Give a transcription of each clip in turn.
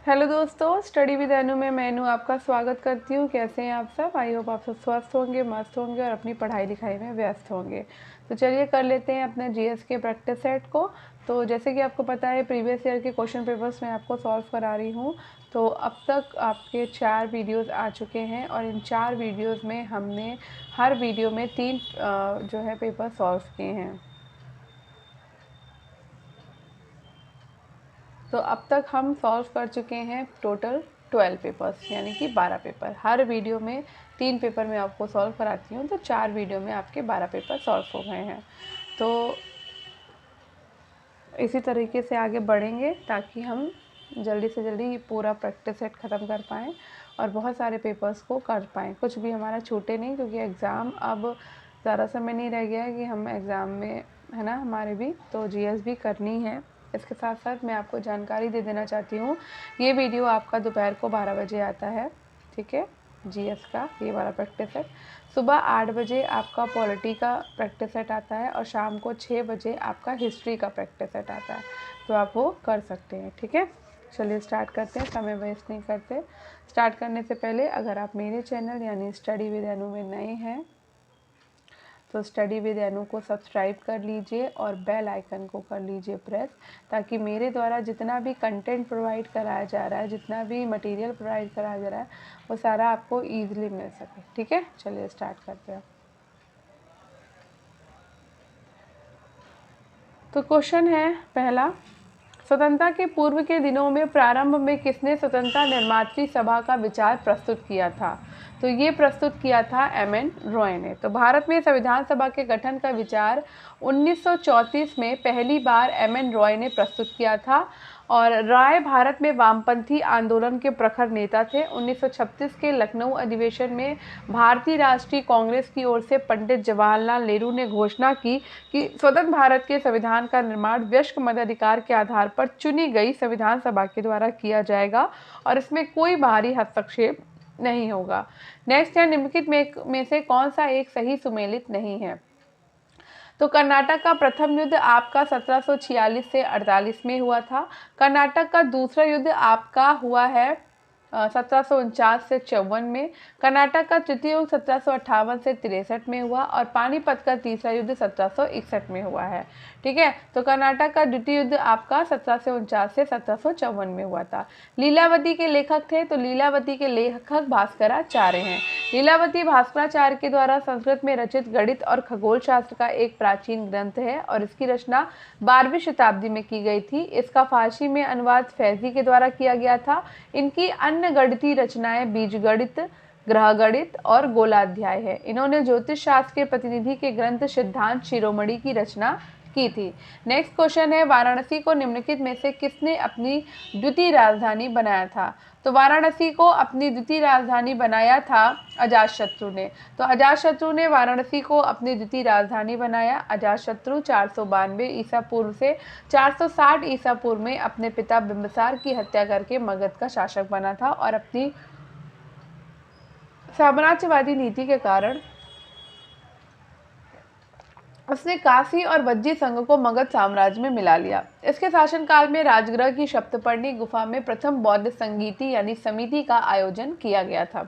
Hello दोस्तों, study with अनु में मैं अनु आपका स्वागत करती हूँ। कैसे हैं आप सब? आई होप आप सब स्वस्थ होंगे, मस्त होंगे और अपनी पढ़ाई लिखाई में व्यस्त होंगे। तो चलिए कर लेते हैं अपने जीएस के प्रैक्टिस सेट को। तो जैसे कि आपको पता है, प्रीवियस ईयर के क्वेश्चन पेपर्स मैं आपको सॉल्व करा रही हूँ। तो अब तक आपके 4 वीडियोज़ आ चुके हैं और इन 4 वीडियोज़ में हमने हर वीडियो में 3 जो है पेपर सॉल्व किए हैं। तो अब तक हम सॉल्व कर चुके हैं टोटल 12 पेपर्स, यानी कि 12 पेपर। हर वीडियो में 3 पेपर मैं आपको सॉल्व कराती हूँ, तो 4 वीडियो में आपके 12 पेपर सॉल्व हो गए हैं। तो इसी तरीके से आगे बढ़ेंगे ताकि हम जल्दी से जल्दी पूरा प्रैक्टिस सेट ख़त्म कर पाएँ और बहुत सारे पेपर्स को कर पाएँ, कुछ भी हमारा छूटे नहीं, क्योंकि एग्ज़ाम अब ज़्यादा समय नहीं रह गया है कि हम एग्ज़ाम में, है ना, हमारे भी तो जीएस भी करनी है। इसके साथ साथ मैं आपको जानकारी दे देना चाहती हूँ, ये वीडियो आपका दोपहर को 12 बजे आता है, ठीक है। जीएस का ये वाला प्रैक्टिस सेट सुबह 8 बजे आपका पॉलिटी का प्रैक्टिस सेट आता है और शाम को 6 बजे आपका हिस्ट्री का प्रैक्टिस सेट आता है। तो आप वो कर सकते हैं, ठीक है। चलिए स्टार्ट करते हैं, समय वेस्ट नहीं करते। स्टार्ट करने से पहले अगर आप मेरे चैनल यानी स्टडी विद अनु में नए हैं तो स्टडी विद अनु को सब्सक्राइब कर लीजिए और बेल आइकन को कर लीजिए प्रेस, ताकि मेरे द्वारा जितना भी कंटेंट प्रोवाइड कराया जा रहा है, जितना भी मटेरियल प्रोवाइड कराया जा रहा है, वो सारा आपको ईजिली मिल सके, ठीक है। चलिए स्टार्ट करते हैं। तो क्वेश्चन है पहला, स्वतंत्रता के पूर्व के दिनों में प्रारंभ में किसने स्वतंत्रता निर्मात्री सभा का विचार प्रस्तुत किया था? तो ये प्रस्तुत किया था एम.एन. रॉय ने। तो भारत में संविधान सभा के गठन का विचार 1934 में पहली बार एम.एन. रॉय ने प्रस्तुत किया था और राय भारत में वामपंथी आंदोलन के प्रखर नेता थे। 1936 के लखनऊ अधिवेशन में भारतीय राष्ट्रीय कांग्रेस की ओर से पंडित जवाहरलाल नेहरू ने घोषणा की कि स्वतंत्र भारत के संविधान का निर्माण वयस्क मताधिकार के आधार पर चुनी गई संविधान सभा के द्वारा किया जाएगा और इसमें कोई बाहरी हस्तक्षेप नहीं होगा। नेक्स्ट है, निम्नलिखित में से कौन सा एक सही सुमेलित नहीं है? तो कर्नाटक का प्रथम युद्ध आपका 1746 से 48 में हुआ था। कर्नाटक का दूसरा युद्ध आपका हुआ है 1749 से 54 में। कर्नाटक का तृतीय युद्ध 1758 से 63 में हुआ और पानीपत का तीसरा युद्ध 1761 में हुआ है, ठीक है। तो कर्नाटक का द्वितीय युद्ध आपका 1749 से 1754 में हुआ था। लीलावती के लेखक थे, तो लीलावती के लेखक भास्कराचार्य हैं। लीलावती भास्कराचार्य के द्वारा संस्कृत में रचित गणित और खगोल शास्त्र का एक प्राचीन ग्रंथ है और इसकी रचना 12वीं शताब्दी में की गई थी। इसका फारसी में अनुवाद फैजी के द्वारा किया गया था। इनकी अन्य गणितीय रचनाएं बीजगणित, ग्रह गणित और गोलाध्याय है। इन्होंने ज्योतिष शास्त्र के प्रतिनिधि के ग्रंथ सिद्धांत शिरोमणि की रचना की थी। नेक्स्ट क्वेश्चन है, वाराणसी को निम्नलिखित में से किसने अपनी द्वितीय राजधानी बनाया था? तो वाराणसी को अपनी द्वितीय राजधानी बनाया था अजातशत्रु ने। तो अजातशत्रु ने वाराणसी को अपनी द्वितीय राजधानी बनाया। अजातशत्रु 492 ईसा पूर्व से 460 ईसा पूर्व में अपने पिता बिंबिसार की हत्या करके मगध का शासक बना था और अपनी साम्राज्यवादी नीति के कारण उसने काशी और वज्जी संघ को मगध साम्राज्य में मिला लिया। इसके शासनकाल में राजगृह की सप्तपर्णी गुफा में प्रथम बौद्ध संगीति यानी समिति का आयोजन किया गया था।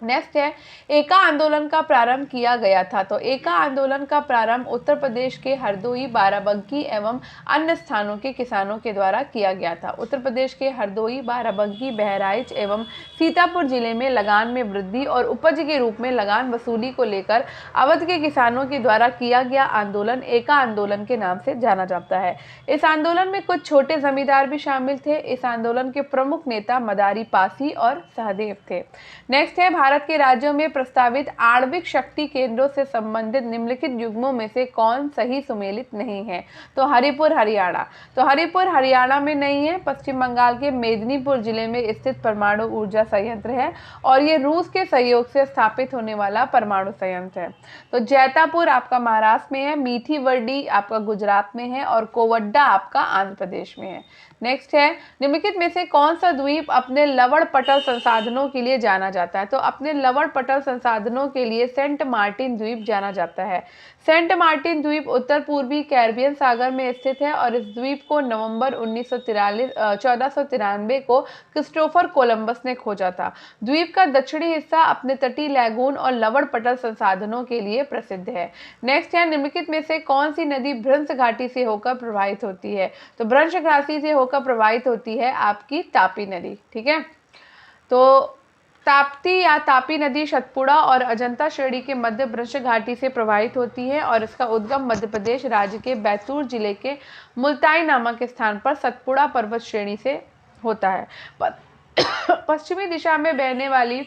नेक्स्ट है, एका आंदोलन का प्रारंभ किया गया था। तो एका आंदोलन का प्रारंभ उत्तर प्रदेश के हरदोई, बाराबंकी एवं अन्य स्थानों के किसानों के द्वारा किया गया था। उत्तर प्रदेश के हरदोई, बाराबंकी, बहराइच एवं सीतापुर जिले में लगान में वृद्धि और उपज के रूप में लगान वसूली को लेकर अवध के किसानों के द्वारा किया गया आंदोलन एका आंदोलन के नाम से जाना जाता है। इस आंदोलन में कुछ छोटे जमींदार भी शामिल थे। इस आंदोलन के प्रमुख नेता मदारी पासी और सहदेव थे। नेक्स्ट है, भारत के राज्यों में प्रस्तावित आणविक शक्ति केंद्रों से संबंधित निम्नलिखित युग्मों में से कौन सही सुमेलित नहीं है? तो हरिपुर हरियाणा। तो हरिपुर हरियाणा में नहीं है, पश्चिम बंगाल के मेदिनीपुर जिले में स्थित परमाणु ऊर्जा संयंत्र है और ये रूस के सहयोग से स्थापित होने वाला परमाणु संयंत्र है। तो जैतापुर आपका महाराष्ट्र में है, मीठी वर्डी आपका गुजरात में है और कोवड्डा आपका आंध्र प्रदेश में है। नेक्स्ट है, निम्नलिखित में से कौन सा द्वीप अपने लवण पटल संसाधनों के लिए जाना जाता है? तो अपने लवण पटल संसाधनों के लिए सेंट मार्टिन द्वीप जाना जाता है। सेंट मार्टिन द्वीप उत्तर पूर्वी कैरिबियन सागर में स्थित है और इस द्वीप को नवंबर 1493 को क्रिस्टोफर कोलंबस ने खोजा था। द्वीप का दक्षिणी हिस्सा अपने तटीय लैगून और लवण पटल संसाधनों के लिए प्रसिद्ध है। नेक्स्ट है, निम्नलिखित में से कौन सी नदी भ्रंश घाटी से होकर प्रवाहित होती है? तो भ्रंश घाटी से होकर प्रवाहित होती है आपकी तापी नदी। ठीक है, तो ताप्ती या तापी नदी सतपुड़ा और अजंता श्रेणी के मध्य भ्रंश घाटी से प्रवाहित होती है और इसका उद्गम मध्य प्रदेश राज्य के बैतूल जिले के मुल्ताई नामक स्थान पर सतपुड़ा पर्वत श्रेणी से होता है। पश्चिमी दिशा में बहने वाली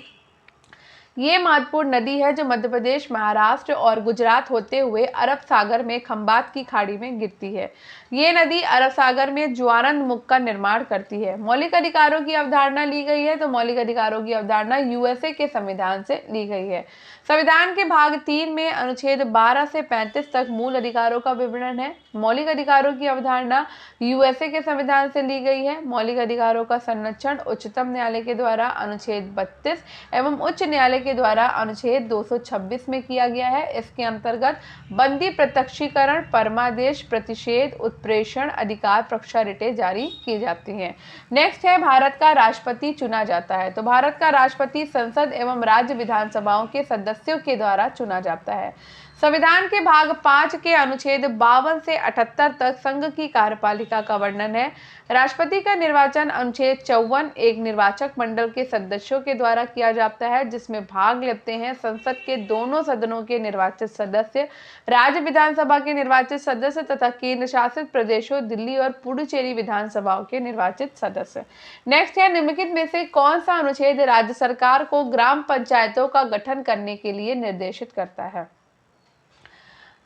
ये महत्वपूर्ण नदी है जो मध्य प्रदेश, महाराष्ट्र और गुजरात होते हुए अरब सागर में खंबात की खाड़ी में गिरती है। ये नदी अरब सागर में ज्वारंद मुख का निर्माण करती है। मौलिक अधिकारों की अवधारणा ली गई है, तो मौलिक अधिकारों की अवधारणा यूएसए के संविधान से ली गई है। संविधान के भाग 3 में अनुच्छेद 12 से 35 तक मूल अधिकारों का विवरण है। मौलिक अधिकारों की अवधारणा यूएसए के संविधान से ली गई है। मौलिक अधिकारों का संरक्षण उच्चतम न्यायालय के द्वारा अनुच्छेद 32 एवं उच्च न्यायालय के द्वारा अनुच्छेद 226 में किया गया है। इसके अंतर्गत बंदी, प्रत्यक्षीकरण, परमादेश, प्रतिषेध, उत्प्रेषण अधिकार परीक्षा रिटें जारी की जाती हैं। नेक्स्ट है, भारत का राष्ट्रपति चुना जाता है। तो भारत का राष्ट्रपति संसद एवं राज्य विधानसभाओं के सदस्यों के द्वारा चुना जाता है। संविधान के भाग 5 के अनुच्छेद 52 से 78 तक संघ की कार्यपालिका का वर्णन है। राष्ट्रपति का निर्वाचन अनुच्छेद 54 एक निर्वाचक मंडल के सदस्यों के द्वारा किया जाता है, जिसमें भाग लेते हैं संसद के दोनों सदनों के निर्वाचित सदस्य, राज्य विधानसभा के निर्वाचित सदस्य तथा केंद्र शासित प्रदेशों दिल्ली और पुडुचेरी विधानसभाओं के निर्वाचित सदस्य। नेक्स्ट है, निम्नलिखित में से कौन सा अनुच्छेद राज्य सरकार को ग्राम पंचायतों का गठन करने के लिए निर्देशित करता है?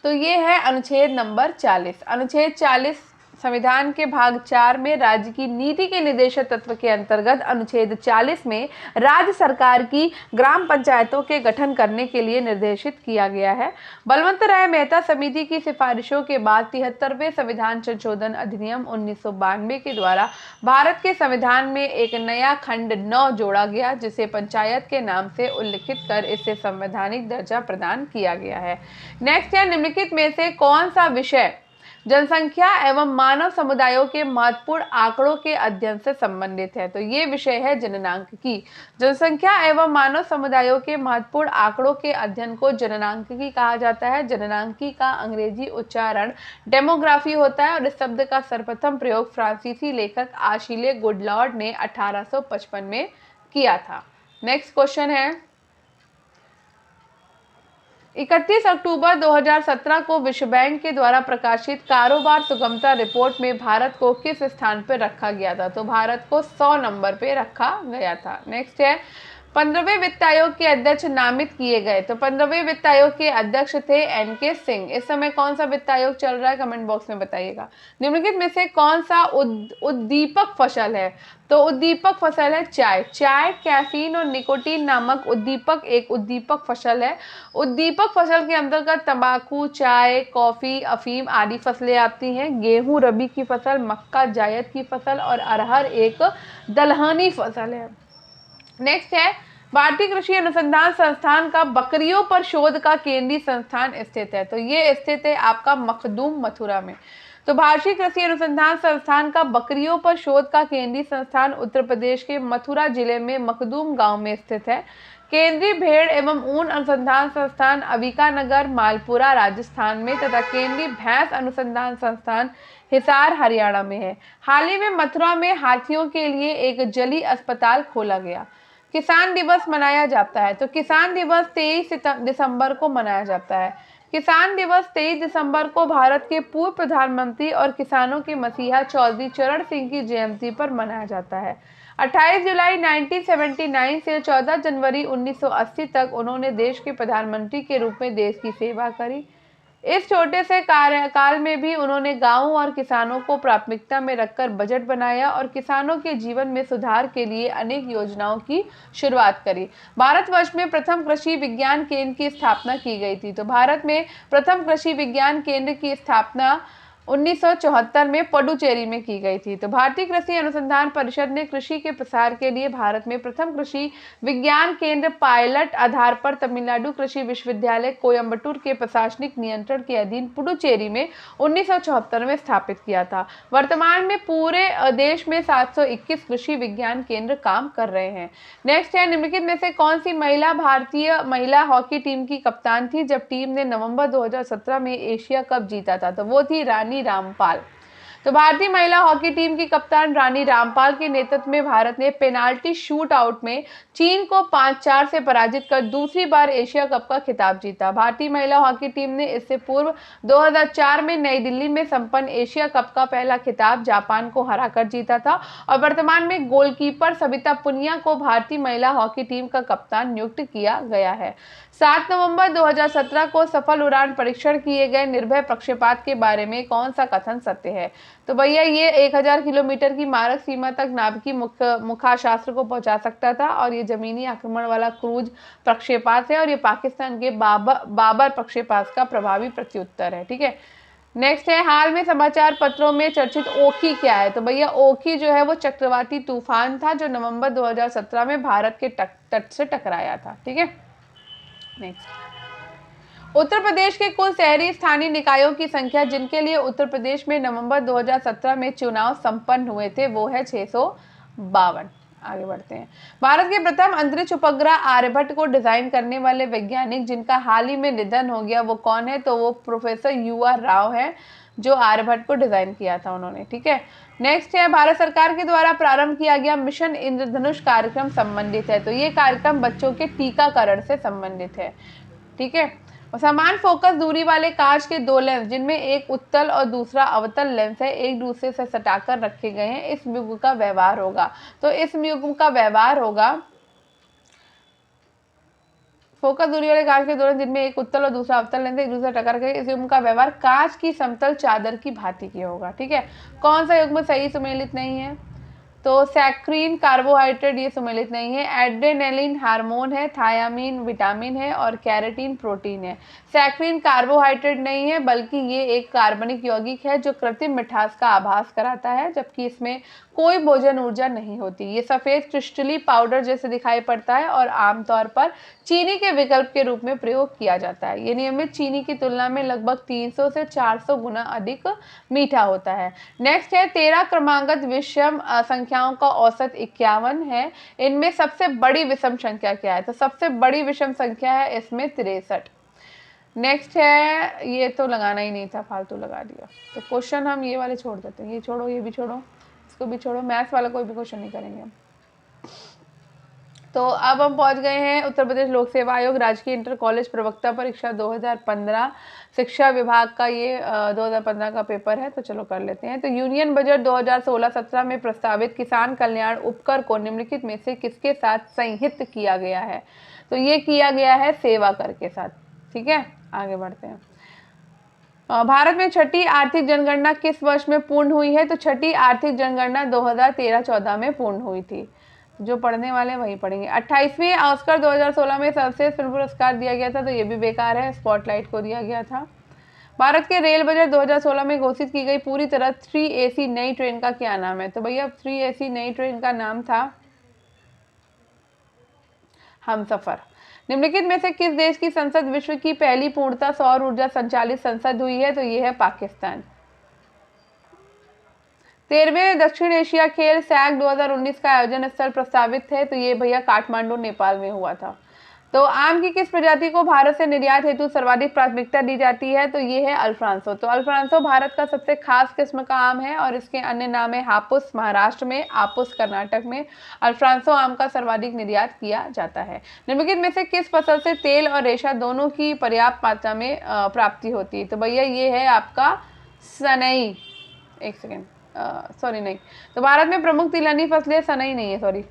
तो ये है अनुच्छेद नंबर 40। अनुच्छेद 40 संविधान के भाग 4 में राज्य की नीति के निर्देशक तत्व के अंतर्गत अनुच्छेद 40 में राज्य सरकार की ग्राम पंचायतों के गठन करने के लिए निर्देशित किया गया है। बलवंत राय मेहता समिति की सिफारिशों के बाद 73वें संविधान संशोधन अधिनियम 1992 के द्वारा भारत के संविधान में एक नया खंड 9 जोड़ा गया, जिसे पंचायत के नाम से उल्लिखित कर इसे संवैधानिक दर्जा प्रदान किया गया है। नेक्स्ट है, निम्नलिखित में से कौन सा विषय जनसंख्या एवं मानव समुदायों के महत्वपूर्ण आंकड़ों के अध्ययन से संबंधित है? तो ये विषय है जननांकिकी। जनसंख्या एवं मानव समुदायों के महत्वपूर्ण आंकड़ों के अध्ययन को जननांकिकी कहा जाता है। जननांकिकी का अंग्रेजी उच्चारण डेमोग्राफी होता है और इस शब्द का सर्वप्रथम प्रयोग फ्रांसीसी लेखक आशीले गुडलॉर्ड ने 1855 में किया था। नेक्स्ट क्वेश्चन है, 31 अक्टूबर 2017 को विश्व बैंक के द्वारा प्रकाशित कारोबार सुगमता रिपोर्ट में भारत को किस स्थान पर रखा गया था? तो भारत को 100 नंबर पे रखा गया था। नेक्स्ट है, 15वें वित्त आयोग के अध्यक्ष नामित किए गए। तो 15वें वित्त आयोग के अध्यक्ष थे एनके सिंह। इस समय कौन सा वित्त आयोग चल रहा है, कमेंट बॉक्स में बताइएगा। निम्नलिखित में से कौन सा उद्दीपक फसल है? तो उद्दीपक फसल है चाय। चाय कैफीन और निकोटीन नामक उद्दीपक एक उद्दीपक फसल है। उद्दीपक फसल के अंतर्गत तंबाकू, चाय, कॉफी, अफीम आदि फसलें आती हैं। गेहूं रबी की फसल, मक्का जायद की फसल और अरहर एक दलहनी फसल है। नेक्स्ट है, भारतीय कृषि अनुसंधान संस्थान का बकरियों पर शोध का केंद्रीय संस्थान स्थित है। तो ये स्थित है आपका मखदूम, मथुरा में। तो भारतीय कृषि अनुसंधान संस्थान का बकरियों पर शोध का केंद्रीय संस्थान उत्तर प्रदेश के मथुरा जिले में मखदूम गांव में स्थित है। केंद्रीय भेड़ एवं ऊन अनुसंधान संस्थान अविकानगर, मालपुरा राजस्थान में तथा केंद्रीय भैंस अनुसंधान संस्थान हिसार हरियाणा में है। हाल ही में मथुरा में हाथियों के लिए एक जली अस्पताल खोला गया। किसान दिवस मनाया जाता है। तो किसान दिवस 23 दिसंबर को मनाया जाता है। किसान दिवस 23 दिसंबर को भारत के पूर्व प्रधानमंत्री और किसानों के मसीहा चौधरी चरण सिंह की जयंती पर मनाया जाता है। 28 जुलाई 1979 से 14 जनवरी 1980 तक उन्होंने देश के प्रधानमंत्री के रूप में देश की सेवा करी। इस छोटे से कार्यकाल में भी उन्होंने गांवों और किसानों को प्राथमिकता में रखकर बजट बनाया और किसानों के जीवन में सुधार के लिए अनेक योजनाओं की शुरुआत करी। भारतवर्ष में प्रथम कृषि विज्ञान केंद्र की स्थापना की गई थी। तो भारत में प्रथम कृषि विज्ञान केंद्र की स्थापना 1974 में पुडुचेरी में की गई थी। तो भारतीय कृषि अनुसंधान परिषद ने कृषि के प्रसार के लिए भारत में प्रथम कृषि विज्ञान केंद्र पायलट आधार पर तमिलनाडु कृषि विश्वविद्यालय कोयम्बटूर के प्रशासनिक नियंत्रण के अधीन पुडुचेरी में 1974 में स्थापित किया था। वर्तमान में पूरे देश में 721 कृषि विज्ञान केंद्र काम कर रहे हैं। नेक्स्ट है, निम्नलिखित में से कौन सी महिला भारतीय महिला हॉकी टीम की कप्तान थी जब टीम ने नवंबर 2017 में एशिया कप जीता था? तो वो थी रानी रामपाल। तो भारतीय महिला हॉकी टीम की कप्तान रानी रामपाल के नेतृत्व में भारत ने पेनाल्टी शूट आउट में चीन को 5-4 से पराजित कर दूसरी बार एशिया कप का खिताब जीता। भारतीय महिला हॉकी टीम ने इससे पूर्व 2004 में नई दिल्ली में संपन्न एशिया कप का पहला खिताब जापान को हराकर जीता था और वर्तमान में गोलकीपर सविता पुनिया को भारतीय महिला हॉकी टीम का कप्तान नियुक्त किया गया है। 7 नवंबर 2017 को सफल उड़ान परीक्षण किए गए निर्भय प्रक्षेपात के बारे में कौन सा कथन सत्य है? तो भैया ये 1000 किलोमीटर की मारक सीमा तक नाभिकीय मुखाशास्त्र को पहुंचा सकता था और ये जमीनी आक्रमण वाला क्रूज प्रक्षेपात है और ये पाकिस्तान के बाबर प्रक्षेपात का प्रभावी प्रत्युत्तर है। ठीक है, नेक्स्ट है, हाल में समाचार पत्रों में चर्चित ओखी क्या है? तो भैया ओखी जो है वो चक्रवाती तूफान था जो नवंबर 2017 में भारत के तट से टकराया था। ठीक है, नेक्स्ट, उत्तर प्रदेश के कुल शहरी स्थानीय निकायों की संख्या जिनके लिए उत्तर प्रदेश में नवंबर 2017 में चुनाव संपन्न हुए थे वो है 652। आगे बढ़ते हैं। भारत के प्रथम अंतरिक्ष उपग्रह आर्यभट्ट को डिजाइन करने वाले वैज्ञानिक जिनका हाल ही में निधन हो गया वो कौन है? तो वो प्रोफेसर UR राव है जो आर्यभट्ट को डिजाइन किया था उन्होंने। ठीक है, नेक्स्ट है, भारत सरकार के द्वारा प्रारंभ किया गया मिशन इंद्रधनुष कार्यक्रम संबंधित है? तो ये कार्यक्रम बच्चों के टीकाकरण से संबंधित है। ठीक है, समान फोकस दूरी वाले कांच के दो लेंस जिनमें एक उत्तल और दूसरा अवतल लेंस है एक दूसरे से सटाकर रखे गए हैं, इस युग्म का व्यवहार होगा? तो इस युग्म का व्यवहार होगा, फोकस दूरी वाले कांच के दो लेंस जिनमें एक उत्तल और दूसरा अवतल लेंस एक दूसरे टक्कर के, इस युग्म का व्यवहार कांच की समतल चादर की भांति की होगा। ठीक है, कौन सा युग्म सही सुमेलित नहीं है? तो सैक्रीन कार्बोहाइड्रेट ये सुमेलित नहीं है, एड्रेनालिन हार्मोन है, थायामीन विटामिन है और कैरेटीन प्रोटीन है। सैक्रीन कार्बोहाइड्रेट नहीं है बल्कि ये एक कार्बनिक यौगिक है जो कृत्रिम मिठास का आभास कराता है जबकि इसमें कोई भोजन ऊर्जा नहीं होती। ये सफेद क्रिस्टली पाउडर जैसे दिखाई पड़ता है और आमतौर पर चीनी के विकल्प के रूप में प्रयोग किया जाता है। ये नियमित चीनी की तुलना में लगभग 300 से 400 गुना अधिक मीठा होता है। नेक्स्ट है, 13 क्रमांकित विषम संख्याओं का औसत 51 है। इनमें सबसे बड़ी विषम संख्या क्या है? तो सबसे बड़ी विषम संख्या है इसमें 63। नेक्स्ट है, ये तो लगाना ही नहीं था, फालतू लगा दिया। तो क्वेश्चन हम ये वाले छोड़ देते हैं, ये छोड़ो, ये भी छोड़ो, इसको भी छोड़ो, मैथ्स वाला कोई भी क्वेश्चन नहीं करेंगे हम। तो अब हम पहुंच गए हैं उत्तर प्रदेश लोक सेवा आयोग राजकीय इंटर कॉलेज प्रवक्ता परीक्षा 2015 शिक्षा विभाग का ये 2015 का पेपर है। तो चलो कर लेते हैं। तो यूनियन बजट 2016-17 में प्रस्तावित किसान कल्याण उपकर को निम्नलिखित में से किसके साथ संहित किया गया है? तो ये किया गया है सेवा कर के साथ। ठीक है, आगे बढ़ते हैं। भारत में छठी आर्थिक जनगणना किस वर्ष में पूर्ण हुई है? तो छठी आर्थिक जनगणना 2013-14 में पूर्ण हुई थी। जो पढ़ने वाले वही पढ़ेंगे। 28वें ऑस्कर 2016 में सर्वश्रेष्ठ फिल्म पुरस्कार दिया गया था, तो ये भी बेकार है, स्पॉटलाइट को दिया गया था। भारत के रेल बजट 2016 में घोषित की गई पूरी तरह 3 AC नई ट्रेन का क्या नाम है? तो भैया 3 AC नई ट्रेन का नाम था हमसफर। निम्नलिखित में से किस देश की संसद विश्व की पहली पूर्णतः सौर ऊर्जा संचालित संसद हुई है? तो ये है पाकिस्तान। 13वें दक्षिण एशिया खेल सैग 2019 का आयोजन स्थल प्रस्तावित है, तो ये भैया काठमांडू नेपाल में हुआ था। तो आम की किस प्रजाति को भारत से निर्यात हेतु सर्वाधिक प्राथमिकता दी जाती है? तो ये है अल्फ्रांसो। तो अल्फ्रांसो भारत का सबसे खास किस्म का आम है और इसके अन्य नाम है हापुस महाराष्ट्र में, आपुस कर्नाटक में। अल्फ्रांसो आम का सर्वाधिक निर्यात किया जाता है। निम्नलिखित में से किस फसल से तेल और रेशा दोनों की पर्याप्त मात्रा में प्राप्ति होती है? तो भैया ये है आपका सनई। एक सेकेंड, सॉरी नहीं, तो भारत में प्रमुख तिलहनी फसलें सनई नहीं है, सॉरी।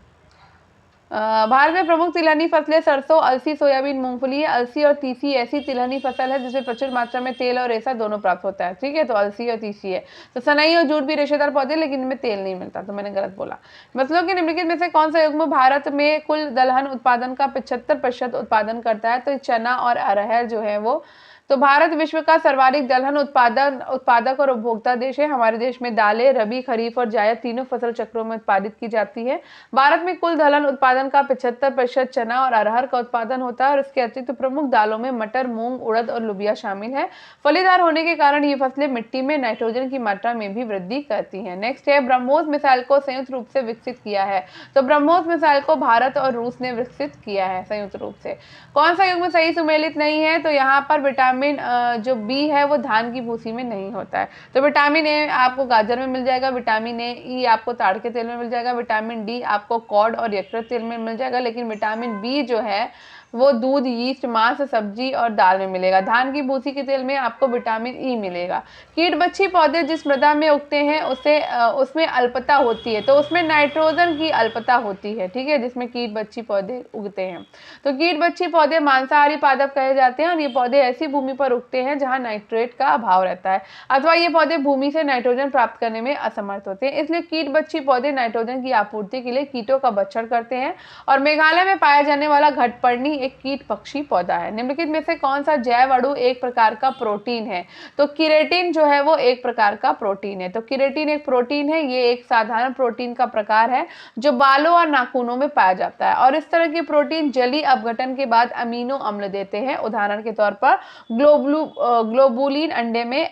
भारत में प्रमुख तिलहनी फसलें सरसों, अलसी, सोयाबीन, मूंगफली है। अलसी और तीसी ऐसी तिलहनी फसल है जिसमें प्रचुर मात्रा में तेल और रेशा दोनों प्राप्त होता है। ठीक है, तो अलसी और तीसी है। तो सनई और जूट भी रेशेदार पौधे लेकिन इनमें तेल नहीं मिलता, तो मैंने गलत बोला। फसलों के निम्नलिखित में से कौन सा युग्म भारत में कुल दलहन उत्पादन का 75% उत्पादन करता है? तो चना और अरहर जो है वो। तो भारत विश्व का सर्वाधिक दलहन उत्पादक और उपभोक्ता देश है। हमारे देश में दालें रबी, खरीफ और जायद तीनों फसल चक्रों में उत्पादित की जाती है। भारत में कुल दलहन उत्पादन का 75% चना और अरहर का उत्पादन होता है और इसके अतिरिक्त प्रमुख दालों में मटर, मूंग, उड़द और लोबिया शामिल है। फलीदार होने के कारण ये फसलें मिट्टी में नाइट्रोजन की मात्रा में भी वृद्धि करती हैं। नेक्स्ट है, ब्रह्मोस मिसाइल को संयुक्त रूप से विकसित किया है। तो ब्रह्मोस मिसाइल को भारत और रूस ने विकसित किया है संयुक्त रूप से। कौन सा युग्म सही सुमेलित नहीं है? तो यहाँ पर विटामिन जो बी है वो धान की भूसी में नहीं होता है। तो विटामिन ए आपको गाजर में मिल जाएगा, विटामिन ई आपको ताड़ के तेल में मिल जाएगा, विटामिन डी आपको कॉड और यकृत तेल में मिल जाएगा, लेकिन विटामिन बी जो है वो दूध, यीस्ट, मांस, सब्जी और दाल में मिलेगा। धान की भूसी के तेल में आपको विटामिन ई मिलेगा। कीट बच्छी पौधे जिस मृदा में उगते हैं उसमें अल्पता होती है, तो उसमें नाइट्रोजन की अल्पता होती है, ठीक है, जिसमें कीट बच्छी पौधे उगते हैं। तो कीट बच्छी पौधे मांसाहारी पादप कहे जाते हैं और ये पौधे ऐसी भूमि पर उगते हैं जहाँ नाइट्रेट का अभाव रहता है अथवा ये पौधे भूमि से नाइट्रोजन प्राप्त करने में असमर्थ होते हैं। इसलिए कीट बच्छी पौधे नाइट्रोजन की आपूर्ति के लिए कीटों का भक्षण करते हैं। और मेघालय में पाया जाने वाला घटपर्णी एक कीट पक्षी पौधा है। निम्नलिखित में से कौन सा जैव अणु एक प्रकार का प्रोटीन है? तो किरेटिन जो है वो एक प्रकार का प्रोटीन है। तो किरेटिन एक प्रोटीन है, ये एक साधारण प्रोटीन का प्रकार है जो बालों और नाखूनों में पाया जाता है और इस तरह के प्रोटीन जलीय अपघटन के बाद अमीनो अम्ल देते हैं। उदाहरण के तौर पर ग्लोबुलिन अंडे में,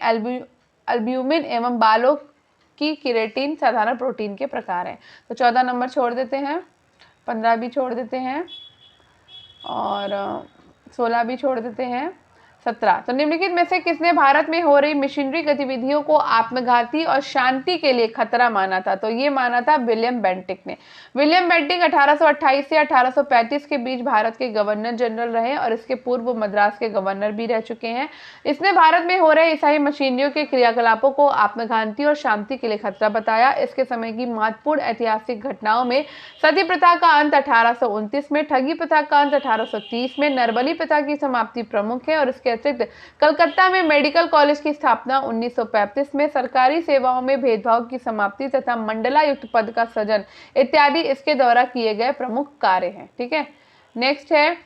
एल्ब्यूमिन एवं बालों की किरेटिन साधारण प्रोटीन के प्रकार हैं। तो 14 नंबर छोड़ देते हैं, 15 भी छोड़ देते हैं और 16 भी छोड़ देते हैं, 17। तो निम्नलिखित में से किसने भारत में हो रही मिशनरी गतिविधियों को आत्मघाती और शांति के लिए खतरा माना था? तो ये माना था विलियम बेंटिक ने। विलियम बेंटिक 1828 से 1835 के बीच भारत के गवर्नर जनरल रहे और इसके पूर्व वो मद्रास के गवर्नर भी रह चुके हैं। इसने भारत में हो रहे ईसाई मशीनरियों के क्रियाकलापों को आत्मघाती और शांति के लिए खतरा बताया। इसके समय की महत्वपूर्ण ऐतिहासिक घटनाओं में सती प्रथा का अंत 1829 में, ठगी प्रथा का अंत 1830 में, नरबली प्रथा की समाप्ति प्रमुख है और इसके अतिरिक्त कलकत्ता में मेडिकल कॉलेज की स्थापना 1935 में, सरकारी सेवाओं में भेदभाव की समाप्ति तथा मंडलायुक्त पद का सृजन इत्यादि इसके द्वारा किए गए प्रमुख कार्य हैं। ठीक है, नेक्स्ट है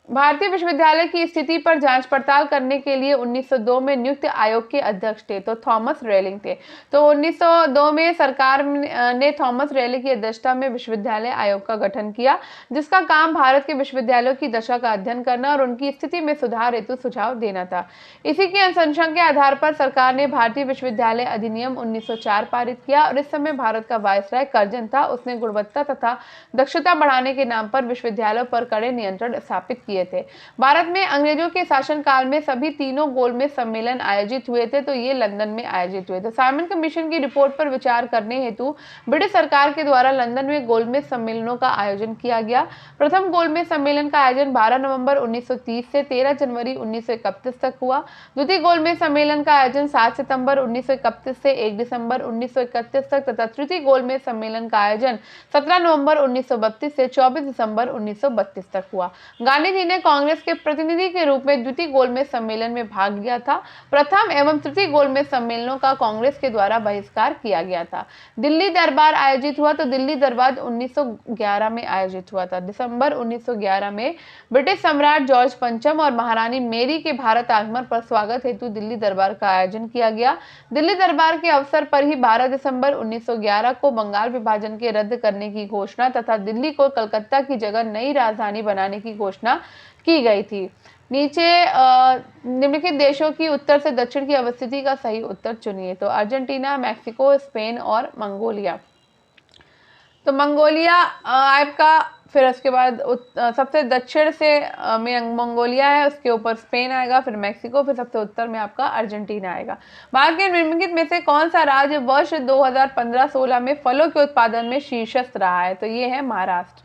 भारतीय विश्वविद्यालय की स्थिति पर जांच पड़ताल करने के लिए 1902 में नियुक्त आयोग के अध्यक्ष थे, तो थॉमस रेलिंग थे। तो 1902 में सरकार ने थॉमस रेलिंग की अध्यक्षता में विश्वविद्यालय आयोग का गठन किया, जिसका काम भारत के विश्वविद्यालयों की दशा का अध्ययन करना और उनकी स्थिति में सुधार हेतु सुझाव देना था। इसी की अनुशंसा के आधार पर सरकार ने भारतीय विश्वविद्यालय अधिनियम 1904 पारित किया और इस समय भारत का वायसराय कर्जन था। उसने गुणवत्ता तथा दक्षता बढ़ाने के नाम पर विश्वविद्यालयों पर कड़े नियंत्रण स्थापित किए थे। भारत में अंग्रेजों के शासनकाल में सभी तीनों गोलमेज सम्मेलन आयोजित हुए थे, तो ये लंदन में आयोजित हुए थे। साइमन कमीशन की रिपोर्ट पर विचार करने हेतु ब्रिटिश सरकार के द्वारा लंदन में गोलमेज सम्मेलनों का आयोजन किया गया। प्रथम गोलमेज सम्मेलन का आयोजन 12 नवंबर 1930 से 13 जनवरी 1931 तक हुआ। द्वितीय गोलमेज सम्मेलन का आयोजन 7 सितंबर 1931 से 1 दिसंबर 1931 तक तथा तृतीय गोलमेज सम्मेलन का आयोजन 17 नवंबर 1932 से 24 दिसंबर 1932 तक हुआ। गांधी जी ने कांग्रेस के प्रतिनिधि के रूप में द्वितीय गोलमेज सम्मेलन में भाग लिया था। प्रथम एवं तृतीय गोलमेज सम्मेलनों का कांग्रेस के द्वारा बहिष्कार किया गया था। दिल्ली दरबार आयोजित हुआ, तो दिल्ली दरबार 1911 में आयोजित हुआ था। दिसंबर 1911 में ब्रिटिश सम्राट जॉर्ज पंचम और महारानी मेरी के भारत आगमन पर स्वागत हेतु दिल्ली दरबार का आयोजन किया गया। दिल्ली दरबार के अवसर पर ही 12 दिसंबर 1911 को बंगाल विभाजन के रद्द करने की घोषणा तथा दिल्ली को कलकत्ता की जगह नई राजधानी बनाने की घोषणा की गई थी। नीचे निम्नलिखित देशों की उत्तर से दक्षिण की अवस्थिति का सही उत्तर चुनिए। तो अर्जेंटीना, मैक्सिको, स्पेन और मंगोलिया। तो मंगोलिया आपका, फिर उसके बाद सबसे दक्षिण से में मंगोलिया है, उसके ऊपर स्पेन आएगा, फिर मैक्सिको, फिर सबसे उत्तर में आपका अर्जेंटीना आएगा। भारत के निम्नलिखित में से कौन सा राज्य वर्ष 2015-16 में फलों के उत्पादन में शीर्षस्थ रहा है? तो ये है महाराष्ट्र।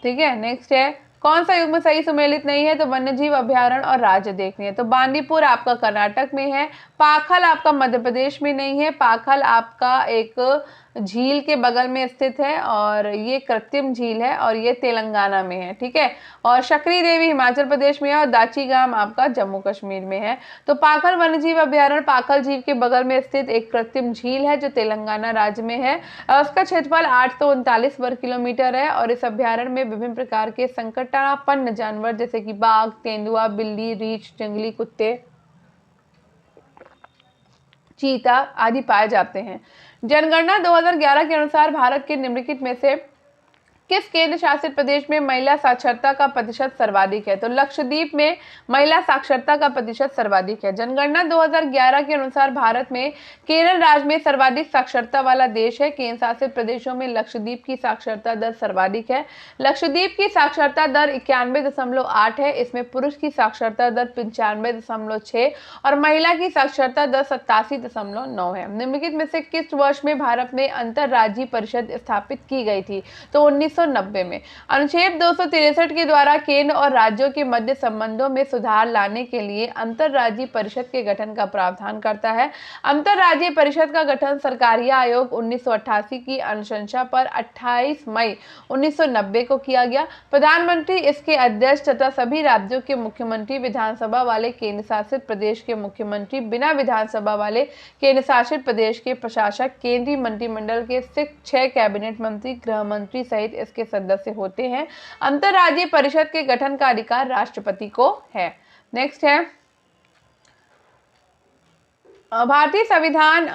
ठीक है, नेक्स्ट है कौन सा युग्म सही सुमेलित नहीं है? तो वन्यजीव अभ्यारण्य और राज्य देखनी है। तो बांदीपुर आपका कर्नाटक में है, पाखल आपका मध्य प्रदेश में नहीं है, पाखल आपका एक झील के बगल में स्थित है और ये कृत्रिम झील है और ये तेलंगाना में है, ठीक है। और शकरी देवी हिमाचल प्रदेश में है और दाची गाम आपका जम्मू कश्मीर में है। तो पाखल वन्यजीव अभ्यारण्य पाखल झील के बगल में स्थित एक कृत्रिम झील है जो तेलंगाना राज्य में है और उसका क्षेत्रफल 839 वर्ग किलोमीटर है। और इस अभ्यारण्य में विभिन्न प्रकार के संकटापन्न जानवर जैसे कि बाघ, तेंदुआ, बिल्ली, रीछ, जंगली कुत्ते, चीता आदि पाए जाते हैं। जनगणना 2011 के अनुसार भारत के निम्नलिखित में से किस केंद्र शासित प्रदेश में महिला साक्षरता का प्रतिशत सर्वाधिक है? तो लक्षद्वीप में महिला साक्षरता का प्रतिशत सर्वाधिक है। जनगणना 2011 के अनुसार भारत में केरल राज्य में सर्वाधिक साक्षरता वाला देश है। केंद्र शासित प्रदेशों में लक्षद्वीप की साक्षरता दर सर्वाधिक है। लक्षद्वीप की साक्षरता दर 91.8 है। इसमें पुरुष की साक्षरता दर 95.6 और महिला की साक्षरता दर 87.9 है। निम्नलिखित में से किस वर्ष में भारत में अंतरराज्यीय परिषद स्थापित की गई थी? तो 1990 में। अनुच्छेद 263 के द्वारा केंद्र और राज्यों के मध्य संबंधों में सुधार लाने के लिए अंतरराज्यीय परिषद के गठन का प्रावधान करता है। अंतरराज्यीय परिषद का गठन सरकारीय आयोग 1988 की अनुशंसा पर 28 मई 1990 को किया गया। प्रधानमंत्री इसके अध्यक्ष तथा सभी राज्यों के मुख्यमंत्री, विधानसभा वाले केंद्र शासित प्रदेश के मुख्यमंत्री, बिना विधानसभा वाले केंद्र शासित प्रदेश के प्रशासक, केंद्रीय मंत्रिमंडल के 6 कैबिनेट मंत्री, गृह मंत्री सहित इसके सदस्य होते हैं। अंतरराज्यीय परिषद के गठन का अधिकार राष्ट्रपति को है। नेक्स्ट है भारतीय संविधान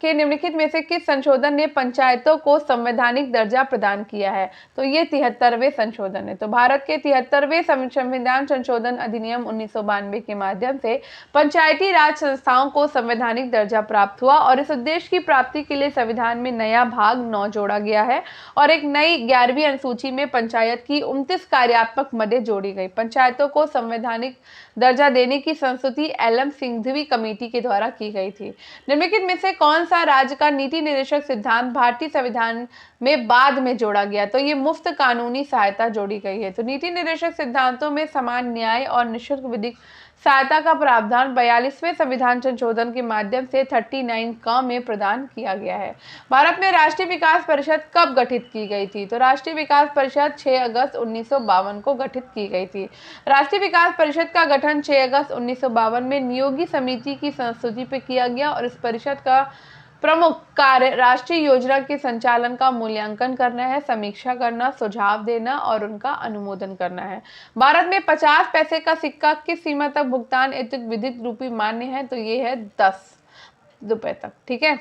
के निम्नलिखित में से किस संशोधन ने पंचायतों को संवैधानिक दर्जा प्रदान किया है? तो ये 73वें संशोधन है। तो भारत के 73वें संविधान संशोधन अधिनियम 1992 के माध्यम से पंचायती राज संस्थाओं को संवैधानिक दर्जा प्राप्त हुआ और इस उद्देश्य की प्राप्ति के लिए संविधान में नया भाग 9 जोड़ा गया है और एक नई 11वीं अनुसूची में पंचायत की 29 कार्यात्मक मदें जोड़ी गई। पंचायतों को संवैधानिक दर्जा देने की संस्तुति एलएम सिंघवी कमेटी के द्वारा की गई थी। निम्नलिखित में से कौन सा राज्य का नीति निर्देशक सिद्धांत भारतीय संविधान में बाद में जोड़ा गया? तो ये मुफ्त कानूनी सहायता जोड़ी गई है। तो नीति निर्देशक सिद्धांतों में समान न्याय और निःशुल्क विधिक सहायता का प्रावधान 42वें संविधान संशोधन के माध्यम से 39 क में प्रदान किया गया है। भारत में राष्ट्रीय विकास परिषद कब गठित की गई थी? तो राष्ट्रीय विकास परिषद 6 अगस्त 1952 को गठित की गई थी। राष्ट्रीय विकास परिषद का गठन 6 अगस्त 1952 में नियोगी समिति की संस्तुति पर किया गया और इस परिषद का प्रमुख कार्य राष्ट्रीय योजना के संचालन का मूल्यांकन करना है, समीक्षा करना, सुझाव देना और उनका अनुमोदन करना है। भारत में 50 पैसे का सिक्का किस सीमा तक भुगतान हेतु विधिक रूपी मान्य है? तो ये है 10 रुपए तक, ठीक है।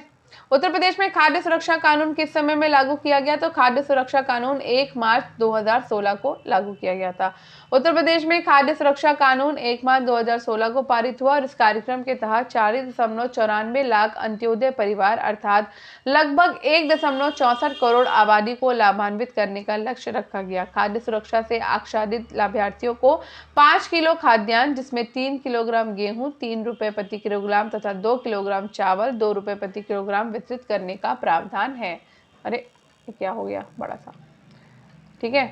उत्तर प्रदेश में खाद्य सुरक्षा कानून किस समय में लागू किया गया? तो खाद्य सुरक्षा कानून 1 मार्च 2016 को लागू किया गया था। उत्तर प्रदेश में खाद्य सुरक्षा कानून 1 मार्च 2016 को पारित हुआ और इस कार्यक्रम के तहत 40.94 लाख अंत्योदय परिवार अर्थात लगभग 1.64 करोड़ आबादी को लाभान्वित करने का लक्ष्य रखा गया। खाद्य सुरक्षा से आच्छादित लाभार्थियों को 5 किलो खाद्यान्न जिसमें 3 किलोग्राम गेहूं 3 रुपए प्रति किलोग्राम तथा 2 किलोग्राम चावल 2 रुपए प्रति किलोग्राम वितरित करने का प्रावधान है। अरे ये क्या हो गया बड़ा सा, ठीक है।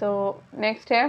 तो नेक्स्ट है,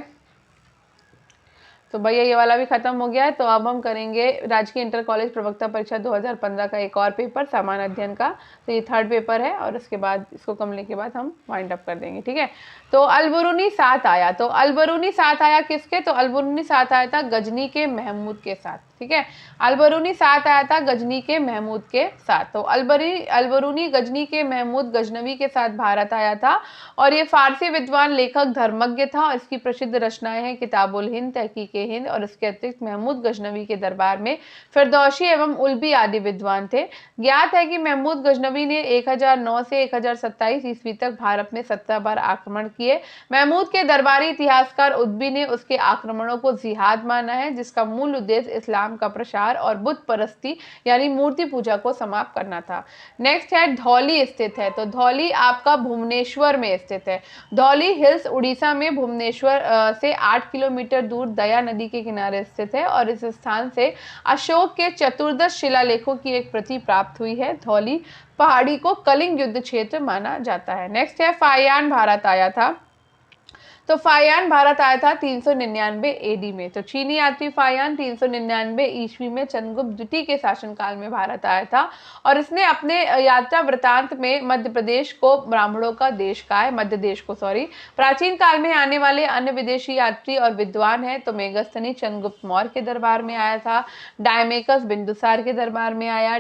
तो भैया ये वाला भी खत्म हो गया है। तो अब हम करेंगे राजकीय इंटर कॉलेज प्रवक्ता परीक्षा 2015 का एक और पेपर सामान्य अध्ययन का। तो ये 3rd पेपर है और उसके बाद इसको कमले के बाद हम वाइंड अप कर देंगे, ठीक है। तो अलबरूनी साथ आया, तो अलबरूनी साथ आया किसके? तो अलबरूनी साथ आया था गजनी के महमूद के साथ, ठीक है। अलबरूनी साथ आया था गजनी के महमूद के साथ। तो अलबरूनी गजनी के महमूद गजनवी के साथ भारत आया था और ये फारसी विद्वान लेखक धर्मज्ञ था और इसकी प्रसिद्ध रचनाएं हैं किताबुल हिंद, तहकीक हिंद और इसके अतिरिक्त महमूद गजनवी के दरबार में फिरदौसी एवं उल्बी आदि विद्वान थे। ज्ञात है कि महमूद गजनवी ने 1009 से 1027 ईस्वी तक भारत में 17 बार आक्रमण किए। महमूद के दरबारी इतिहासकार उद्बी ने उसके आक्रमणों को जिहाद माना है जिसका मूल उद्देश्य इस्लाम का प्रसार और बुत परस्ती यानी मूर्ति पूजा को समाप्त करना था। नेक्स्ट है धौली स्थित है, तो धौली आपका भुवनेश्वर में स्थित है। धौली हिल्स उड़ीसा में भुवनेश्वर से 8 किलोमीटर दूर दया नदी के किनारे स्थित है और इस स्थान से अशोक के चतुर्दश शिलालेखों की एक प्रति प्राप्त हुई है। धौली पहाड़ी को कलिंग युद्ध क्षेत्र माना जाता है। नेक्स्ट है फायान भारत आया था। तो फायान भारत आया था 399 एडी में। तो चीनी यात्री फायान 399 ईस्वी में चंद्रगुप्त द्वितीय के शासनकाल में भारत आया था और इसने अपने यात्रा वृतांत में मध्य प्रदेश को ब्राह्मणों का देश कहा है, मध्य देश को सॉरी। प्राचीन काल में आने वाले अन्य विदेशी यात्री और विद्वान हैं तो मेगस्थनी चंद्रगुप्त मौर्य के दरबार में आया था, डायमेकस बिंदुसार के दरबार में आया,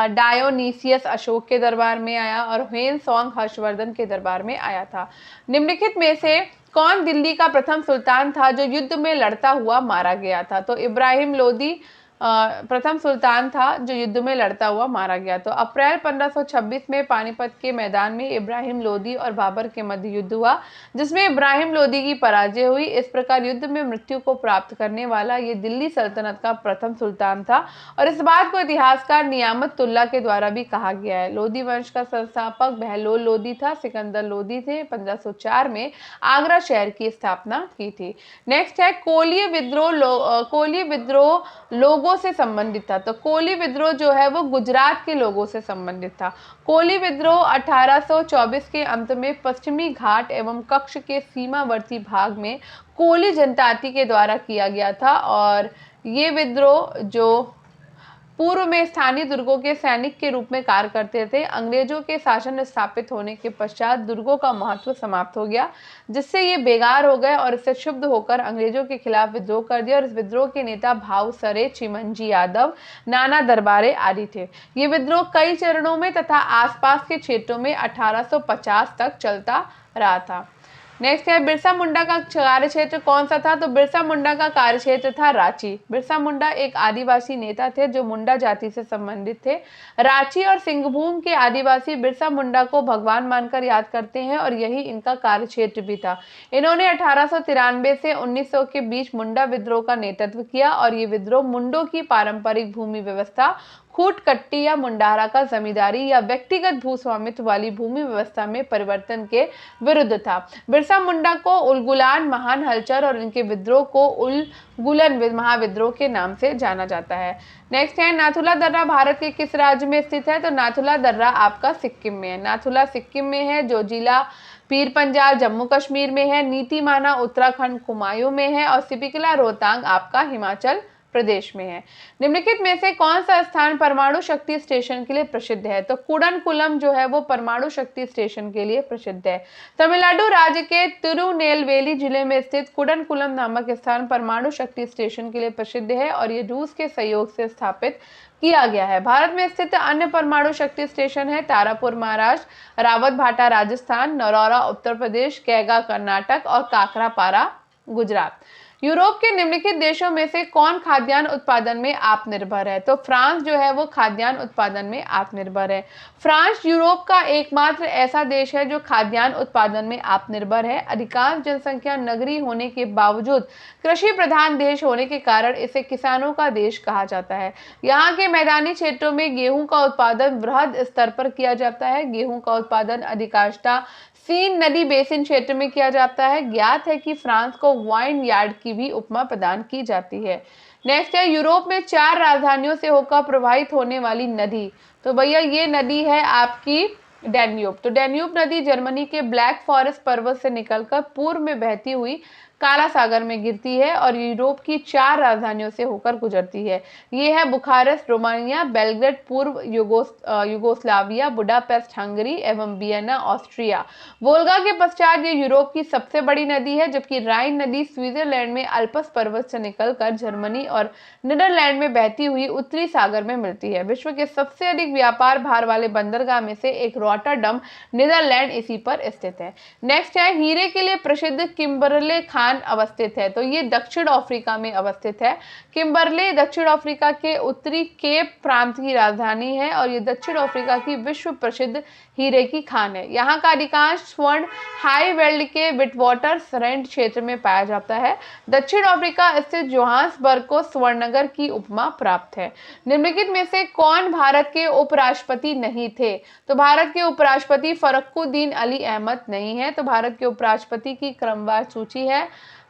डायोनीसियस अशोक के दरबार में आया और ह्वेन सॉन्ग हर्षवर्धन के दरबार में आया था। निम्नलिखित में से कौन दिल्ली का प्रथम सुल्तान था जो युद्ध में लड़ता हुआ मारा गया था? तो इब्राहिम लोदी प्रथम सुल्तान था जो युद्ध में लड़ता हुआ मारा गया। तो अप्रैल 1526 में पानीपत के मैदान में इब्राहिम लोदी और बाबर के मध्य युद्ध हुआ जिसमें इब्राहिम लोदी की पराजय हुई। इस प्रकार युद्ध में मृत्यु को प्राप्त करने वाला ये दिल्ली सल्तनत का प्रथम सुल्तान था और इस बात को इतिहासकार नियामतुल्ला के द्वारा भी कहा गया है। लोदी वंश का संस्थापक बहलोल लोदी था। सिकंदर लोदी थे 1504 में आगरा शहर की स्थापना की थी। नेक्स्ट है कोलीय विद्रोह लोगों से संबंधित था। तो कोली विद्रोह जो है वो गुजरात के लोगों से संबंधित था। कोली विद्रोह 1824 के अंत में पश्चिमी घाट एवं कच्छ के सीमावर्ती भाग में कोली जनजाति के द्वारा किया गया था और ये विद्रोह जो पूर्व में स्थानीय दुर्गों के सैनिक के रूप में कार्य करते थे। अंग्रेजों के शासन स्थापित होने के पश्चात दुर्गों का महत्व समाप्त हो गया जिससे ये बेकार हो गए और इससे क्षुब्ध होकर अंग्रेजों के खिलाफ विद्रोह कर दिया और इस विद्रोह के नेता भाव सरे, चिमनजी यादव, नाना दरबारे आदि थे। ये विद्रोह कई चरणों में तथा आसपास के क्षेत्रों में 1850 तक चलता रहा था। नेक्स्ट है बिरसा मुंडा का कार्य क्षेत्र कौन सा था? तो बिरसा मुंडा का कार्य क्षेत्र था रांची। बिरसा मुंडा एक आदिवासी नेता थे जो मुंडा जाति से संबंधित थे। रांची और सिंहभूम के आदिवासी बिरसा मुंडा को भगवान मानकर याद करते हैं और यही इनका कार्य क्षेत्र भी था। इन्होंने 1893 से 1900 के बीच मुंडा विद्रोह का नेतृत्व किया और ये विद्रोह मुंडों की पारंपरिक भूमि व्यवस्था, खूट कट्टी या मुंडारा का जमींदारी या व्यक्तिगत भूस्वामित्व वाली भूमि व्यवस्था में परिवर्तन के विरुद्ध था। बिरसा मुंडा को उलगुलान महान हलचल और इनके विद्रोह को उलगुलन महाविद्रोह के नाम से जाना जाता है। नेक्स्ट है नाथुला दर्रा भारत के किस राज्य में स्थित है? तो नाथुला दर्रा आपका सिक्किम में है। नाथुला सिक्किम में है। जोजिला पीर पंजाल जम्मू कश्मीर में है। नीतीमाना उत्तराखंड कुमायूं में है और सिपिकला रोहतांग आपका हिमाचल प्रदेश में है। निम्नलिखित में से कौन सा स्थान परमाणु शक्ति स्टेशन के लिए प्रसिद्ध है? तो कुडनकुलम जो है वो परमाणु शक्ति स्टेशन के लिए प्रसिद्ध है। तमिलनाडु राज्य के तिरुनेलवेली जिले में स्थित कुडनकुलम नामक स्थान परमाणु शक्ति स्टेशन के लिए प्रसिद्ध है और ये रूस के सहयोग से स्थापित किया गया है। भारत में स्थित अन्य परमाणु शक्ति स्टेशन है तारापुर महाराष्ट्र, रावतभाटा राजस्थान, नरौरा उत्तर प्रदेश, कैगा कर्नाटक और काकरापारा गुजरात। यूरोप के निम्नलिखित देशों में से कौन खाद्यान्न उत्पादन में आत्मनिर्भर है? तो फ्रांस जो है वो खाद्यान्न उत्पादन में आत्मनिर्भर है। फ्रांस यूरोप का एकमात्र ऐसा देश है जो खाद्यान्न उत्पादन में आत्मनिर्भर है। अधिकांश जनसंख्या नगरीय होने के बावजूद कृषि प्रधान देश होने के कारण इसे किसानों का देश कहा जाता है। यहाँ के मैदानी क्षेत्रों में गेहूं का उत्पादन वृहद स्तर पर किया जाता है। गेहूं का उत्पादन अधिकांशतः सीन नदी बेसिन क्षेत्र में किया जाता है। ज्ञात है कि फ्रांस को वाइन यार्ड की भी उपमा प्रदान की जाती है। नेक्स्ट है यूरोप में 4 राजधानियों से होकर प्रवाहित होने वाली नदी। तो भैया ये नदी है आपकी डैन्यूब। तो डैन्यूब नदी जर्मनी के ब्लैक फॉरेस्ट पर्वत से निकलकर पूर्व में बहती हुई काला सागर में गिरती है और यूरोप की 4 राजधानियों से होकर गुजरती है। ये है बुखारेस्ट रोमानिया, बेलग्रेड पूर्व यूगोस्लाविया, बुडापेस्ट हंगरी एवं वियना ऑस्ट्रिया। वोल्गा के पश्चात ये यूरोप की सबसे बड़ी नदी है जबकि राइन नदी स्विट्जरलैंड में अल्प्स पर्वत से निकलकर जर्मनी और नीदरलैंड में बहती हुई उत्तरी सागर में मिलती है। विश्व के सबसे अधिक व्यापार भार वाले बंदरगाह में से एक रॉटरडम नीदरलैंड इसी पर स्थित है। नेक्स्ट है हीरे के लिए प्रसिद्ध किम्बरले खान अवस्थित है। तो ये दक्षिण अफ्रीका में अवस्थित है। किम्बरले दक्षिण अफ्रीका के उत्तरी केप प्रांत की राजधानी है और ये दक्षिण अफ्रीका की विश्व प्रसिद्ध हीरे की खान है। यहाँ का अधिकांश स्वर्ण हाई वेल्ड के विटवाटर सरेंट क्षेत्र में पाया जाता है। दक्षिण अफ्रीका स्थित जोहान्सबर्ग को स्वर्णनगर की उपमा प्राप्त है। निम्नलिखित में से कौन भारत के उपराष्ट्रपति नहीं थे? तो भारत के उपराष्ट्रपति फरुखुद्दीन अली अहमद नहीं है। तो भारत के उपराष्ट्रपति की क्रमवार सूची है।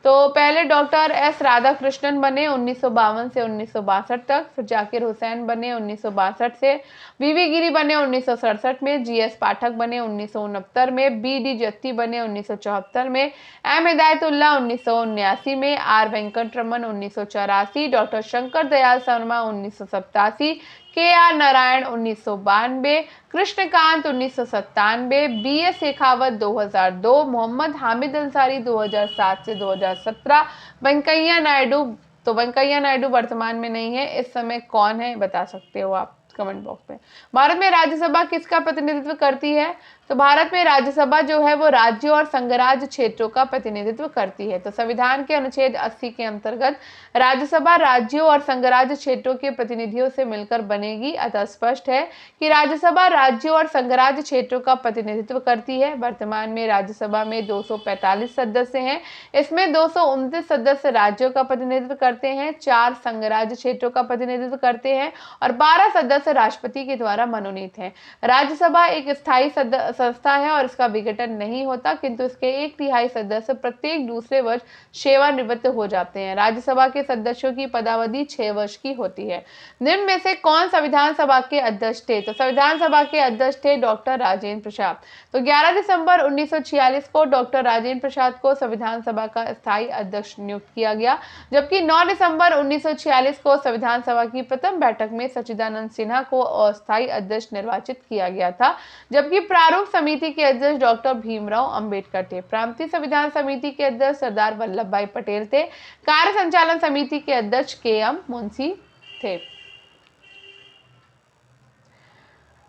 तो पहले डॉक्टर एस राधाकृष्णन बने 1952 से 1962 तक, फिर जाकिर हुसैन बने 1962 से, वीवी गिरी बने 1967 में, जीएस पाठक बने 1969 में, बीडी जत्ती बने 1974 में, एम हिदायतुल्लाह 1979 में, R Venkataraman 1984, doctor Shankar Dayal Sharma 1987, K R Narayanan 1992, Krishnakant 1997, B S Shekhawat 2002, Mohammad Hamid Ansari 2007 से 2017, वेंकैया नायडू। तो वेंकैया नायडू वर्तमान में नहीं है, इस समय कौन है बता सकते हो आप कमेंट बॉक्स में। भारत में राज्यसभा किसका प्रतिनिधित्व करती है? तो भारत में राज्यसभा जो है वो राज्यों और संघराज्य क्षेत्रों का प्रतिनिधित्व करती है। तो संविधान के अनुच्छेद 80 के अंतर्गत राज्यसभा राज्यों और संघराज्य क्षेत्रों के प्रतिनिधियों से मिलकर बनेगी। अतः स्पष्ट है कि राज्यसभा राज्यों और संघराज्य क्षेत्रों का प्रतिनिधित्व करती है। वर्तमान में राज्यसभा में 245 सदस्य हैं। इसमें 229 सदस्य राज्यों का प्रतिनिधित्व करते हैं, 4 संघराज्य क्षेत्रों का प्रतिनिधित्व करते हैं और 12 सदस्य राष्ट्रपति के द्वारा मनोनीत हैं। राज्यसभा एक स्थायी संस्था है और इसका विघटन नहीं होता, किंतु इसके 1/3 सदस्य प्रत्येक दूसरे वर्ष सेवानिवृत्त हो जाते हैं। राज्यसभा के सदस्यों की पदावधि 6 वर्ष की होती है। निम्न में से कौन संविधान सभा के अध्यक्ष थे? तो संविधान सभा के अध्यक्ष थे डॉक्टर राजेंद्र प्रसाद। तो 11 दिसंबर 1946 को डॉक्टर राजेंद्र प्रसाद को संविधान सभा का स्थायी अध्यक्ष नियुक्त किया गया, जबकि 9 दिसंबर 1946 को संविधान सभा की प्रथम बैठक में सच्चिदानंद सिन्हा को अस्थायी अध्यक्ष निर्वाचित किया गया था, जबकि प्रारूप समिति के अध्यक्ष डॉक्टर भीमराव अंबेडकर थे। प्रांतीय संविधान समिति के अध्यक्ष सरदार वल्लभ भाई पटेल थे। कार्य संचालन समिति के अध्यक्ष के.एम. मुंशी थे।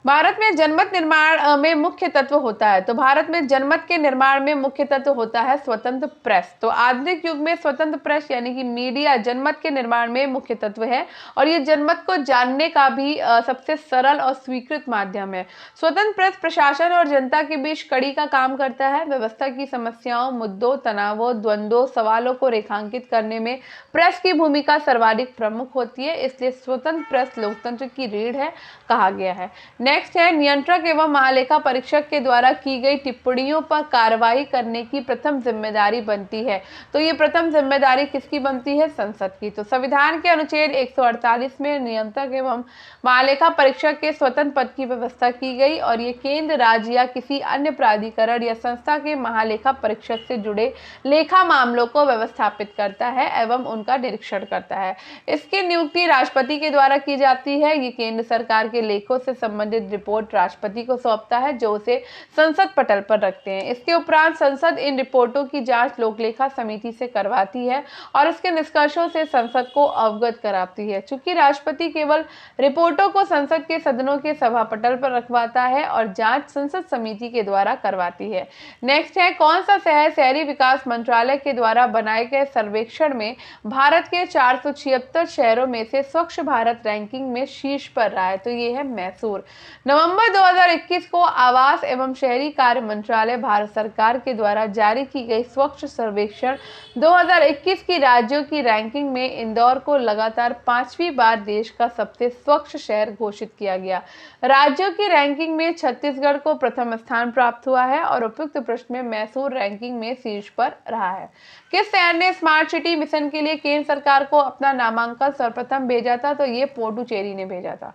भारत में जनमत निर्माण में मुख्य तत्व होता है। तो भारत में जनमत के निर्माण में मुख्य तत्व होता है स्वतंत्र प्रेस। तो आधुनिक युग में स्वतंत्र प्रेस यानी कि मीडिया जनमत के निर्माण में मुख्य तत्व है और ये जनमत को जानने का भी सबसे सरल और स्वीकृत माध्यम है। स्वतंत्र प्रेस प्रशासन और जनता के बीच कड़ी का काम करता है। व्यवस्था की समस्याओं, मुद्दों, तनावों, द्वंद्वों, सवालों को रेखांकित करने में प्रेस की भूमिका सर्वाधिक प्रमुख होती है, इसलिए स्वतंत्र प्रेस लोकतंत्र की रीढ़ है कहा गया है। नेक्स्ट है, नियंत्रक एवं महालेखा परीक्षक के द्वारा की गई टिप्पणियों पर कार्रवाई करने की प्रथम जिम्मेदारी बनती है। तो ये प्रथम जिम्मेदारी किसकी बनती है? संसद की। तो संविधान के अनुच्छेद 148 में नियंत्रक एवं महालेखा परीक्षक के स्वतंत्र पद की व्यवस्था की गई और ये केंद्र, राज्य या किसी अन्य प्राधिकरण या संस्था के महालेखा परीक्षक से जुड़े लेखा मामलों को व्यवस्थापित करता है एवं उनका निरीक्षण करता है। इसकी नियुक्ति राष्ट्रपति के द्वारा की जाती है। ये केंद्र सरकार के लेखों से संबंधित रिपोर्ट राष्ट्रपति को सौंपता है, जो उसे संसद पटल पर रखते हैं। इसके उपरांत संसद इन रिपोर्टों की जांच लोकलेखा समिति से करवाती है और इसके निष्कर्षों से संसद को अवगत कराती है। चूंकि राष्ट्रपति केवल रिपोर्टों को संसद के सदनों के सभा पटल पर रखवाता है और जांच संसद समिति के द्वारा करवाती है। नेक्स्ट है, कौन सा शहर शहरी विकास मंत्रालय के द्वारा बनाए गए सर्वेक्षण में भारत के 476 शहरों में से स्वच्छ भारत रैंकिंग में शीर्ष पर रहा है? तो ये है मैसूर। नवंबर 2021 को आवास एवं शहरी कार्य मंत्रालय भारत सरकार के द्वारा जारी की गई स्वच्छ सर्वेक्षण 2021 की राज्यों की रैंकिंग में इंदौर को लगातार 5वीं बार देश का सबसे स्वच्छ शहर घोषित किया गया। राज्यों की रैंकिंग में छत्तीसगढ़ को प्रथम स्थान प्राप्त हुआ है और उपयुक्त प्रश्न में मैसूर रैंकिंग में शीर्ष पर रहा है। किस शहर ने स्मार्ट सिटी मिशन के लिए केंद्र सरकार को अपना नामांकन सर्वप्रथम भेजा था? तो ये पुडुचेरी ने भेजा था।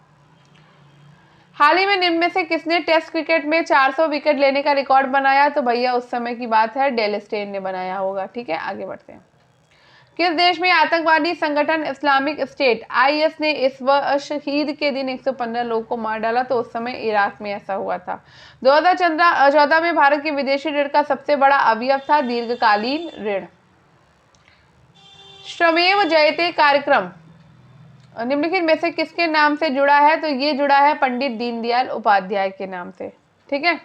हाल ही में निम्न में से किसने टेस्ट क्रिकेट में 400 विकेट लेने का रिकॉर्ड बनाया? तो भैया उस समय की बात है, डेल स्टेन ने बनाया होगा। ठीक है, आगे बढ़ते हैं। किस देश में आतंकवादी संगठन इस्लामिक स्टेट IS ने इस वर्ष ईद के दिन 115 लोगों को मार डाला? तो उस समय इराक में ऐसा हुआ था। 2014 में भारत के विदेशी ऋण का सबसे बड़ा अवयव था दीर्घकालीन ऋण। श्रमेव जयते कार्यक्रम निम्नलिखित में से किसके नाम से जुड़ा है? तो ये जुड़ा है पंडित दीनदयाल उपाध्याय के नाम से। ठीक है,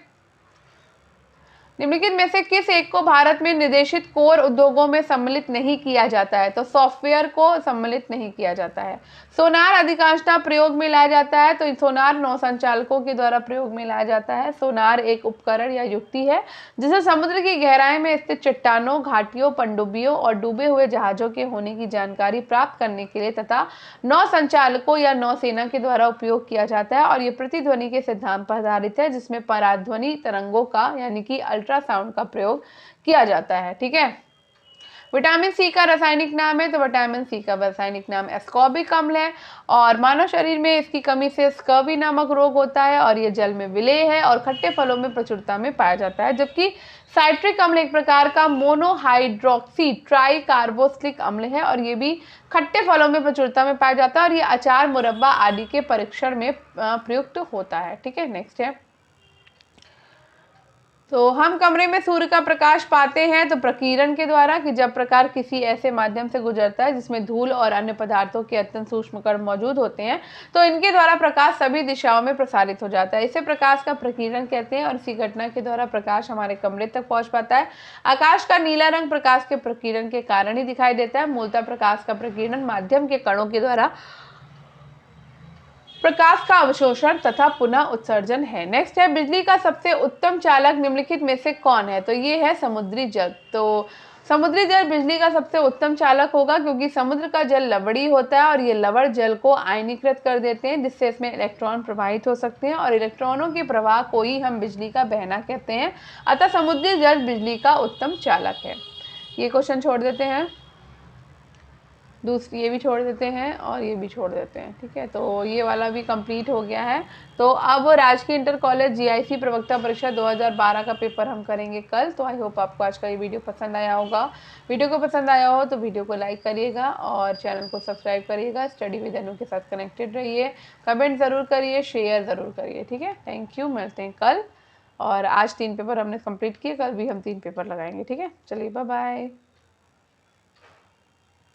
निम्नलिखित में से किस एक को भारत में निर्देशित कोर उद्योगों में सम्मिलित नहीं किया जाता है? तो सॉफ्टवेयर को सम्मिलित नहीं किया जाता है। सोनार अधिकांशतः प्रयोग में लाया जाता है। तो सोनार नौसंचालकों के द्वारा प्रयोग में लाया जाता है। सोनार एक उपकरण या युक्ति है जिसे समुद्र की गहराई में स्थित चट्टानों, घाटियों, पनडुब्बियों और डूबे हुए जहाजों के होने की जानकारी प्राप्त करने के लिए तथा नौसंचालकों या नौसेना के द्वारा उपयोग किया जाता है और ये प्रतिध्वनि के सिद्धांत पर आधारित है, जिसमें पराध्वनि तरंगों का यानी कि अल्ट्रासाउंड का प्रयोग किया जाता है। ठीक है, विटामिन सी का रासायनिक नाम है, तो विटामिन सी का रासायनिक नाम एस्कॉर्बिक अम्ल है और मानव शरीर में इसकी कमी से स्कर्वी नामक रोग होता है और ये जल में विलेय है और खट्टे फलों में प्रचुरता में पाया जाता है। जबकि साइट्रिक अम्ल एक प्रकार का मोनोहाइड्रोक्सी ट्राई कार्बोक्सिलिक अम्ल है और ये भी खट्टे फलों में प्रचुरता में पाया जाता है और ये अचार, मुरब्बा आदि के परीक्षण में प्रयुक्त होता है। ठीक है, नेक्स्ट है, तो हम कमरे में सूर्य का प्रकाश पाते हैं तो प्रकीर्णन के द्वारा, कि जब प्रकाश किसी ऐसे माध्यम से गुजरता है जिसमें धूल और अन्य पदार्थों के अत्यंत सूक्ष्म कण मौजूद होते हैं तो इनके द्वारा प्रकाश सभी दिशाओं में प्रसारित हो जाता है। इसे प्रकाश का प्रकीर्णन कहते हैं और इसी घटना के द्वारा प्रकाश हमारे कमरे तक पहुंच पाता है। आकाश का नीला रंग प्रकाश के प्रकीर्णन के कारण ही दिखाई देता है। मूलतः प्रकाश का प्रकीर्णन माध्यम के कणों के द्वारा प्रकाश का अवशोषण तथा पुनः उत्सर्जन है। नेक्स्ट है, बिजली का सबसे उत्तम चालक निम्नलिखित में से कौन है? तो ये है समुद्री जल। तो समुद्री जल बिजली का सबसे उत्तम चालक होगा क्योंकि समुद्र का जल लवणीय होता है और ये लवण जल को आयनीकृत कर देते हैं जिससे इसमें इलेक्ट्रॉन प्रवाहित हो सकते हैं और इलेक्ट्रॉनों के प्रवाह को ही हम बिजली का बहना कहते हैं। अतः समुद्री जल बिजली का उत्तम चालक है। ये क्वेश्चन छोड़ देते हैं, दूसरी ये भी छोड़ देते हैं और ये भी छोड़ देते हैं। ठीक है, तो ये वाला भी कंप्लीट हो गया है। तो अब राजकीय इंटर कॉलेज जीआईसी प्रवक्ता परीक्षा 2012 का पेपर हम करेंगे कल। तो आई होप आपको आज का ये वीडियो पसंद आया होगा। वीडियो को पसंद आया हो तो वीडियो को लाइक करिएगा और चैनल को सब्सक्राइब करिएगा। स्टडी विद अनु के साथ कनेक्टेड रहिए, कमेंट ज़रूर करिए, शेयर ज़रूर करिए। ठीक है, थैंक यू, मिलते हैं कल। और आज 3 पेपर हमने कंप्लीट किए, कल भी हम 3 पेपर लगाएंगे। ठीक है, चलिए बाय बाय।